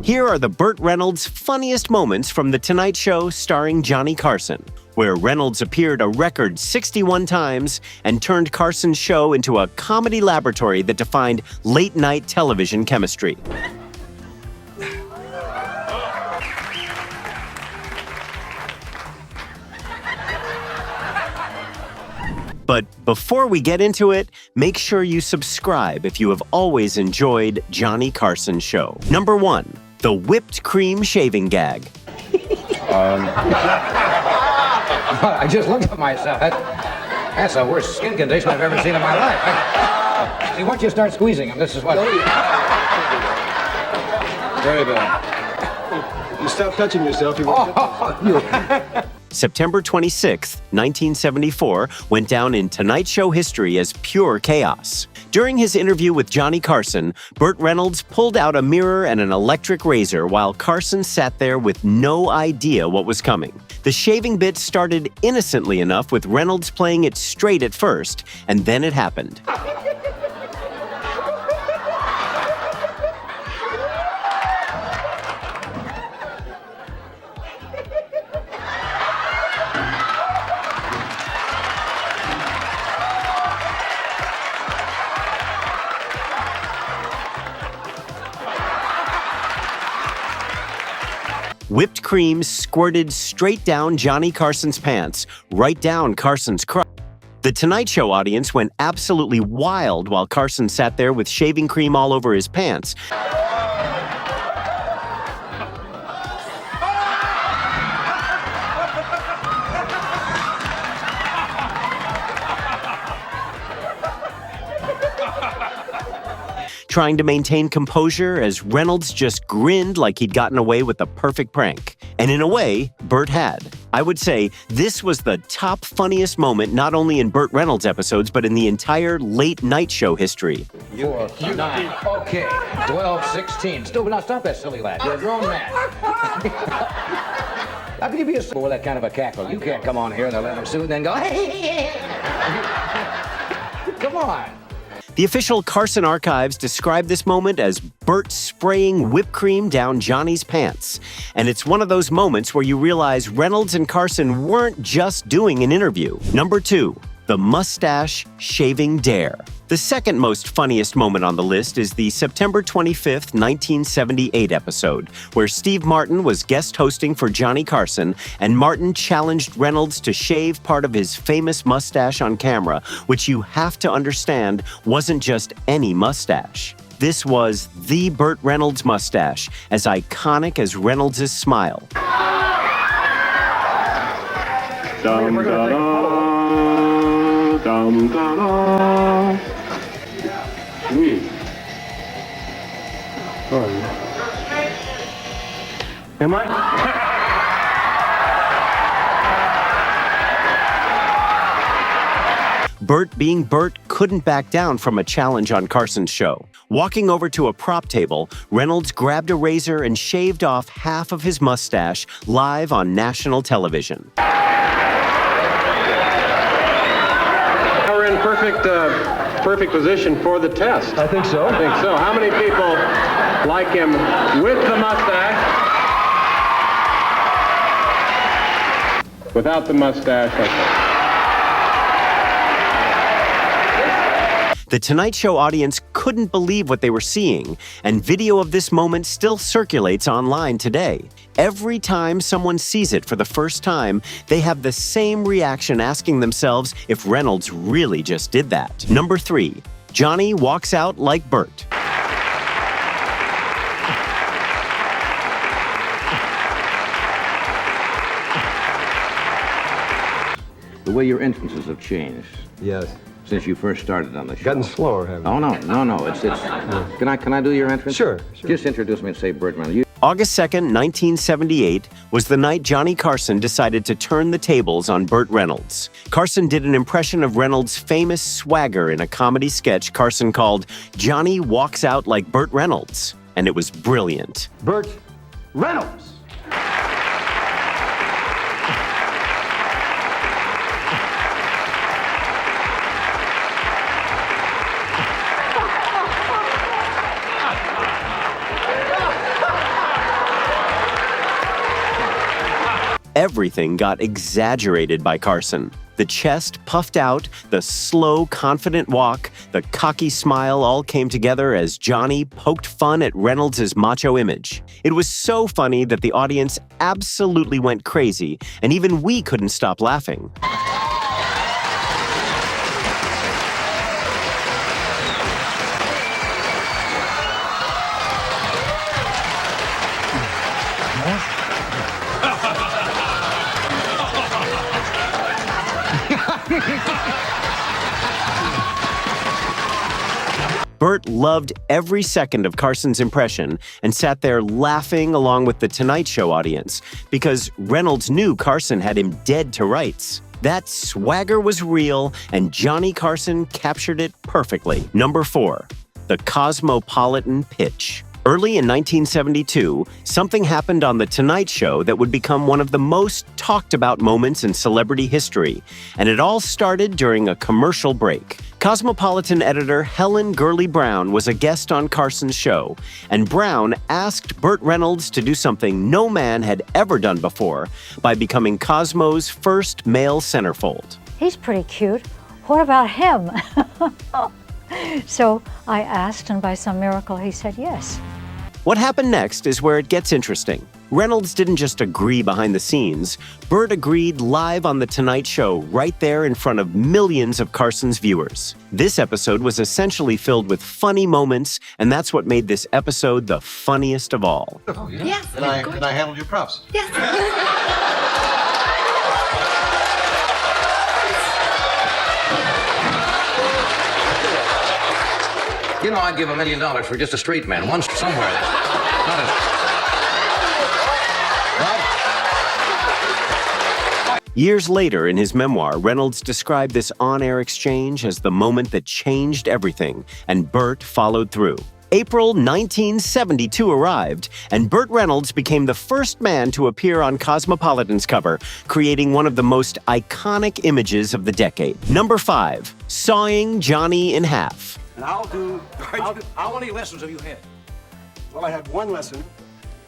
Here are the Burt Reynolds funniest moments from The Tonight Show starring Johnny Carson, where Reynolds appeared a record 61 times and turned Carson's show into a comedy laboratory that defined late-night television chemistry. But before we get into it, make sure you subscribe if you have always enjoyed Johnny Carson's show. Number 1, the whipped cream shaving gag. I just looked at myself. That's the worst skin condition I've ever seen in my life. See, once you start squeezing them, this is what... Very bad. You stop touching yourself, you won't... September 26, 1974, went down in Tonight Show history as pure chaos. During his interview with Johnny Carson, Burt Reynolds pulled out a mirror and an electric razor while Carson sat there with no idea what was coming. The shaving bit started innocently enough with Reynolds playing it straight at first, and then it happened. Whipped cream squirted straight down Johnny Carson's pants, right down Carson's crotch. The Tonight Show audience went absolutely wild while Carson sat there with shaving cream all over his pants. Trying to maintain composure as Reynolds just grinned like he'd gotten away with the perfect prank. And in a way, Burt had. I would say this was the top funniest moment not only in Burt Reynolds episodes, but in the entire late night show history. 4, 9, okay, 12, 16. Still, now stop that silly lad. You're a grown man. How can you be a fool with that kind of a cackle? You can't come on here in a leather suit and then go, hey. Come on. The official Carson archives describe this moment as Burt spraying whipped cream down Johnny's pants. And it's one of those moments where you realize Reynolds and Carson weren't just doing an interview. Number 2, the mustache shaving dare. The second most funniest moment on the list is the September 25th, 1978 episode, where Steve Martin was guest hosting for Johnny Carson, and Martin challenged Reynolds to shave part of his famous mustache on camera, which you have to understand wasn't just any mustache. This was the Burt Reynolds mustache, as iconic as Reynolds' smile. Dum, da, da, dum, da, da. Am I? Burt, being Burt, couldn't back down from a challenge on Carson's show. Walking over to a prop table, Reynolds grabbed a razor and shaved off half of his mustache live on national television. We're in perfect position for the test. I think so. I think so. How many people like him with the mustache? Without the mustache, okay. The Tonight Show audience couldn't believe what they were seeing, and video of this moment still circulates online today. Every time someone sees it for the first time, they have the same reaction, asking themselves if Reynolds really just did that. Number 3, Johnny walks out like Burt. The way your entrances have changed Yes. since you first started on the show. Gotten slower, haven't Oh, no. It's Can I do your entrance? Sure. Just introduce me and say Burt Reynolds. August 2nd, 1978 was the night Johnny Carson decided to turn the tables on Burt Reynolds. Carson did an impression of Reynolds' famous swagger in a comedy sketch Carson called Johnny Walks Out Like Burt Reynolds, and it was brilliant. Burt Reynolds! Everything got exaggerated by Carson. The chest puffed out, the slow, confident walk, the cocky smile all came together as Johnny poked fun at Reynolds' macho image. It was so funny that the audience absolutely went crazy, and even we couldn't stop laughing. Burt loved every second of Carson's impression and sat there laughing along with the Tonight Show audience because Reynolds knew Carson had him dead to rights. That swagger was real, and Johnny Carson captured it perfectly. Number 4, the Cosmopolitan pitch. Early in 1972, something happened on The Tonight Show that would become one of the most talked about moments in celebrity history, and it all started during a commercial break. Cosmopolitan editor Helen Gurley Brown was a guest on Carson's show, and Brown asked Burt Reynolds to do something no man had ever done before by becoming Cosmo's first male centerfold. He's pretty cute. What about him? So I asked, and by some miracle, he said yes. What happened next is where it gets interesting. Reynolds didn't just agree behind the scenes. Burt agreed live on The Tonight Show right there in front of millions of Carson's viewers. This episode was essentially filled with funny moments, and that's what made this episode the funniest of all. Oh, yeah? Yes. Then I handled your props. Yes. You know, I'd give $1 million for just a straight man, one somewhere. Not a... Years later, in his memoir, Reynolds described this on-air exchange as the moment that changed everything, and Burt followed through. April 1972 arrived, and Burt Reynolds became the first man to appear on Cosmopolitan's cover, creating one of the most iconic images of the decade. Number 5, sawing Johnny in half. And How many lessons have you had? well, I had one lesson,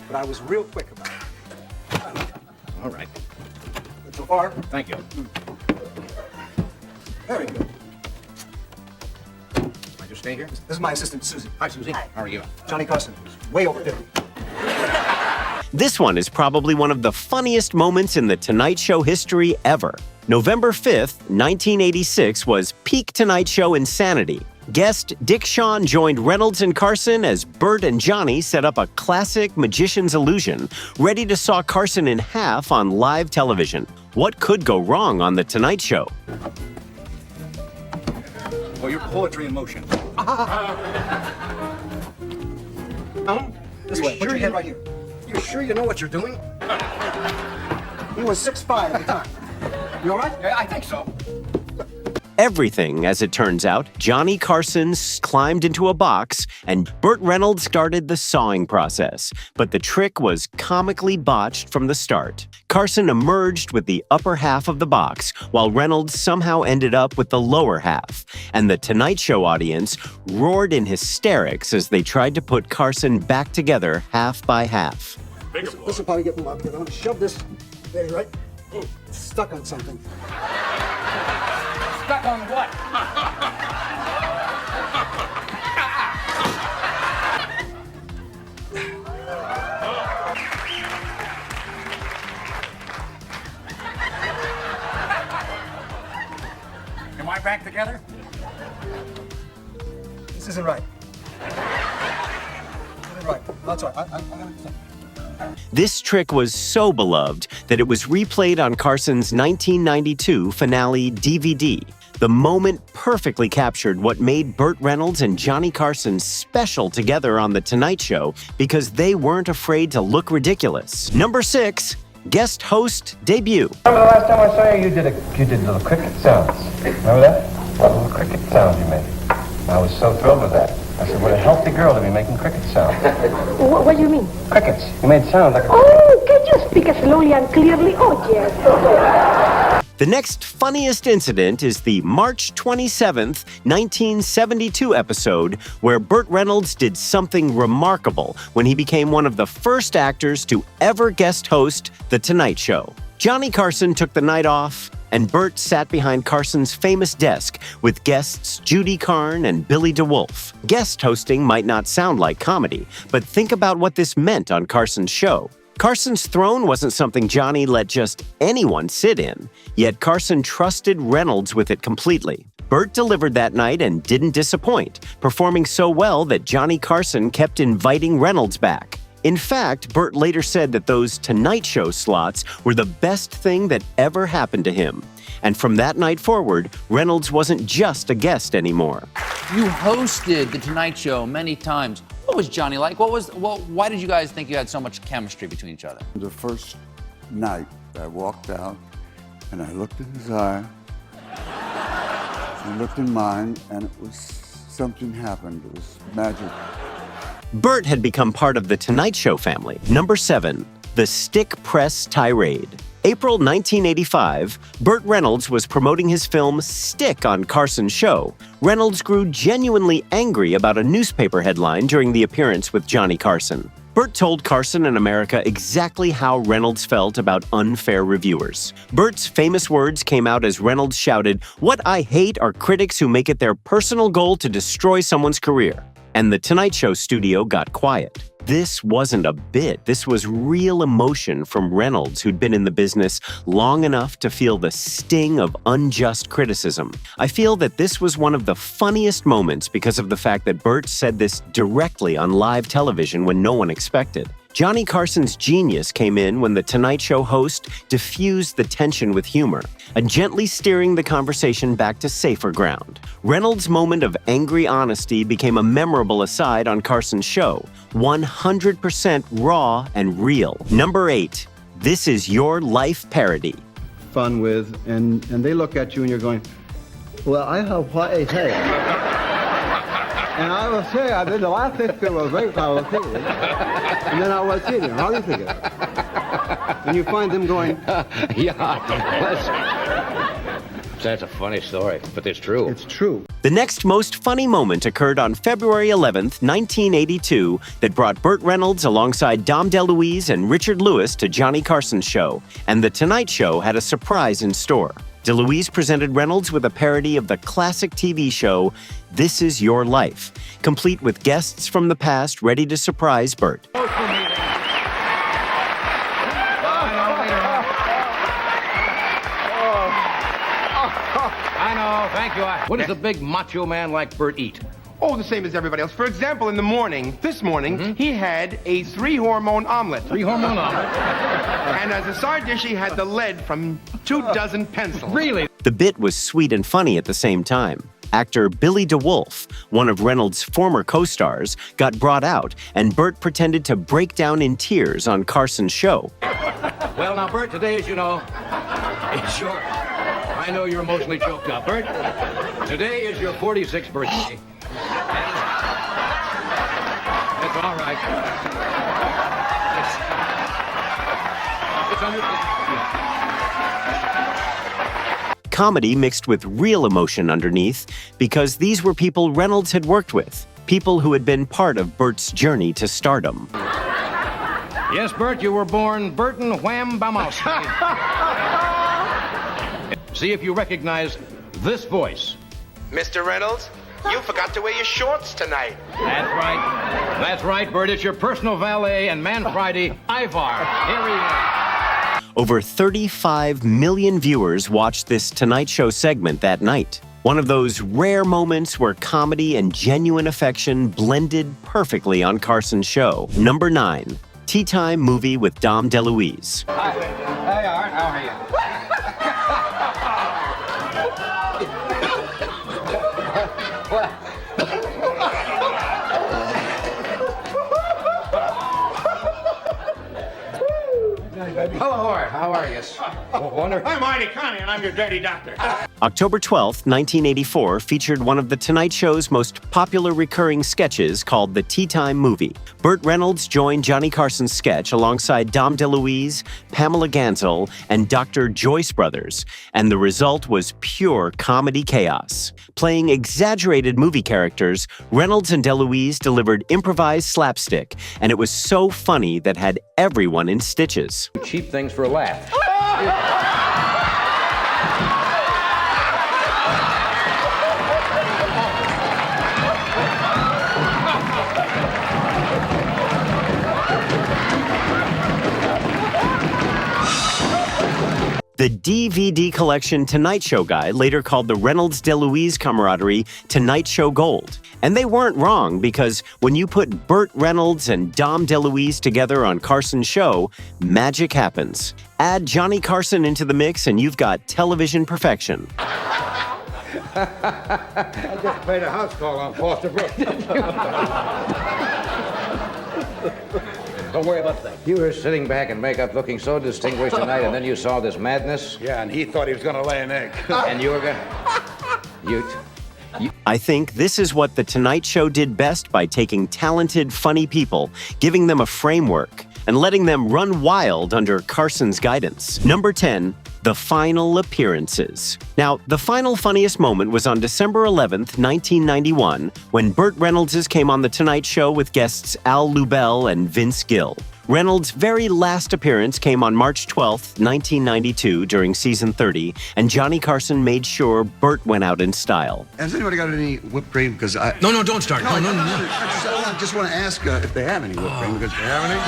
but I was real quick about it. All right. Good so far? Thank you. Very good. I just stay here? This is my assistant, Susie. Hi, Susie. How are you? Johnny Carson, who's way over 50. This one is probably one of the funniest moments in the Tonight Show history ever. November 5th, 1986 was peak Tonight Show insanity. Guest Dick Shawn joined Reynolds and Carson as Burt and Johnny set up a classic magician's illusion, ready to saw Carson in half on live television. What could go wrong on The Tonight Show? Oh, your poetry in motion. This way, put your head right here. You sure you know what you're doing? He was 6'5" at the time. You all right? Yeah, I think so. Everything, as it turns out, Johnny Carson climbed into a box, and Burt Reynolds started the sawing process. But the trick was comically botched from the start. Carson emerged with the upper half of the box, while Reynolds somehow ended up with the lower half. And the Tonight Show audience roared in hysterics as they tried to put Carson back together half by half. This will probably get him up here. I'm gonna shove this there, right? It's stuck on something. Stuck on what? Am I back together? This isn't right. This isn't right. That's all right. I'm gonna... This trick was so beloved that it was replayed on Carson's 1992 finale DVD. The moment perfectly captured what made Burt Reynolds and Johnny Carson special together on The Tonight Show because they weren't afraid to look ridiculous. Number 6, guest host debut. Remember the last time I saw you, you did little cricket sounds. Remember that? Little cricket sounds you made. I was so thrilled with that. I said, what a healthy girl to be making cricket sounds. What do you mean? Crickets. You made sounds like a... Oh, can you speak slowly and clearly? Oh, yes. The next funniest incident is the March 27th, 1972 episode where Burt Reynolds did something remarkable when he became one of the first actors to ever guest host The Tonight Show. Johnny Carson took the night off, and Bert sat behind Carson's famous desk with guests Judy Carn and Billy DeWolf. Guest hosting might not sound like comedy, but think about what this meant on Carson's show. Carson's throne wasn't something Johnny let just anyone sit in, yet Carson trusted Reynolds with it completely. Bert delivered that night and didn't disappoint, performing so well that Johnny Carson kept inviting Reynolds back. In fact, Bert later said that those Tonight Show slots were the best thing that ever happened to him. And from that night forward, Reynolds wasn't just a guest anymore. You hosted The Tonight Show many times. What was Johnny like? Why did you guys think you had so much chemistry between each other? The first night I walked out and I looked in his eye, I looked in mine, and it was something happened. It was magic. Bert had become part of the Tonight Show family. Number 7, the Stick Press Tirade. April 1985, Burt Reynolds was promoting his film Stick on Carson's show. Reynolds grew genuinely angry about a newspaper headline during the appearance with Johnny Carson. Bert told Carson and America exactly how Reynolds felt about unfair reviewers. Bert's famous words came out as Reynolds shouted, "What I hate are critics who make it their personal goal to destroy someone's career." And the Tonight Show studio got quiet. This wasn't a bit. This was real emotion from Reynolds, who'd been in the business long enough to feel the sting of unjust criticism. I feel that this was one of the funniest moments because of the fact that Bert said this directly on live television when no one expected. Johnny Carson's genius came in when the Tonight Show host diffused the tension with humor, and gently steering the conversation back to safer ground. Reynolds' moment of angry honesty became a memorable aside on Carson's show, 100% raw and real. Number 8, This Is Your Life parody. Fun with, and they look at you and you're going, well, I have what I say. And I will say, I did the last picture was very powerful. And then I was sitting. How do you think of it? And you find them going, That's a funny story, but it's true. it's true. The next most funny moment occurred on February 11th, 1982, that brought Burt Reynolds alongside Dom DeLuise and Richard Lewis to Johnny Carson's show, and The Tonight Show had a surprise in store. DeLuise presented Reynolds with a parody of the classic TV show This Is Your Life, complete with guests from the past ready to surprise Bert. I know, thank you. What does a big macho man like Bert eat? Oh, the same as everybody else. For example, in the morning, this morning, he had a 3-hormone omelet. 3-hormone omelet? And as a side dish, he had the lead from 2 dozen pencils. Really? The bit was sweet and funny at the same time. Actor Billy DeWolf, one of Reynolds' former co-stars, got brought out, and Bert pretended to break down in tears on Carson's show. Well, now, Bert, today, as you know, it's your... I know you're emotionally choked up, Bert. Today is your 46th birthday. That's all right. It's under... Comedy mixed with real emotion underneath, because these were people Reynolds had worked with, people who had been part of Bert's journey to stardom. Yes, Bert, you were born Burton Wham Bamowski. See if you recognize this voice. Mr. Reynolds, you forgot to wear your shorts tonight. That's right. That's right, Bert. It's your personal valet and Man Friday, Ivar. Here he is. Over 35 million viewers watched this Tonight Show segment that night. One of those rare moments where comedy and genuine affection blended perfectly on Carson's show. Number 9, Tea Time Movie with Dom DeLuise. Hi. Hey, Art. How are you? Hello, Art. How are you? I'm Artie Connie, and I'm your dirty doctor. October 12th, 1984 featured one of The Tonight Show's most popular recurring sketches called The Tea Time Movie. Burt Reynolds joined Johnny Carson's sketch alongside Dom DeLuise, Pamela Gansel, and Dr. Joyce Brothers, and the result was pure comedy chaos. Playing exaggerated movie characters, Reynolds and DeLuise delivered improvised slapstick, and it was so funny that had everyone in stitches. Cheap things for a laugh. The DVD collection Tonight Show guy later called the Reynolds DeLuise camaraderie Tonight Show Gold. And they weren't wrong, because when you put Burt Reynolds and Dom DeLuise together on Carson's show, magic happens. Add Johnny Carson into the mix and you've got television perfection. I just made a house call on Foster Brook. Don't worry about that. You were sitting back in makeup looking so distinguished tonight, and then you saw this madness. Yeah, and he thought he was going to lay an egg. And you were going to... I think this is what The Tonight Show did best by taking talented, funny people, giving them a framework, and letting them run wild under Carson's guidance. Number 10, the final appearances. Now, the final funniest moment was on December 11th, 1991, when Burt Reynolds came on The Tonight Show with guests Al Lubell and Vince Gill. Reynolds' very last appearance came on March 12th, 1992, during season 30, and Johnny Carson made sure Burt went out in style. Has anybody got any whipped cream? Because I... No, don't start. No. I just want to ask if they have any whipped cream. Because they have any?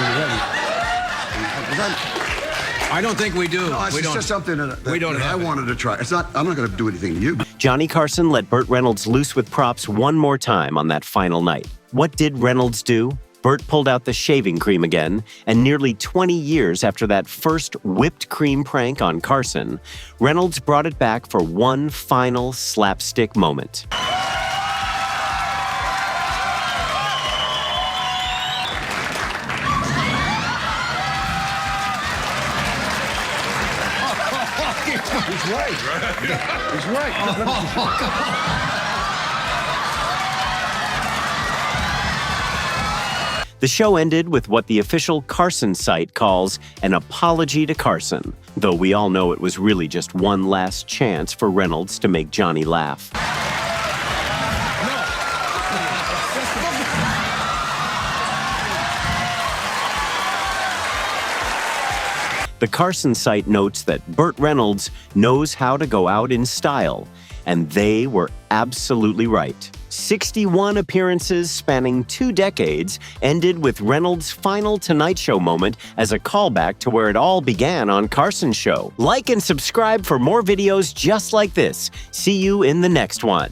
I don't think we do. No, it's just something that we don't have. I wanted to try. It's not. I'm not going to do anything to you. Johnny Carson let Burt Reynolds loose with props one more time on that final night. What did Reynolds do? Burt pulled out the shaving cream again, and nearly 20 years after that first whipped cream prank on Carson, Reynolds brought it back for one final slapstick moment. He's right. He's right. The show ended with what the official Carson site calls an apology to Carson, though we all know it was really just one last chance for Reynolds to make Johnny laugh. The Carson site notes that Burt Reynolds knows how to go out in style, and they were absolutely right. 61 appearances spanning 2 decades ended with Reynolds' final Tonight Show moment as a callback to where it all began on Carson's show. Like and subscribe for more videos just like this. See you in the next one.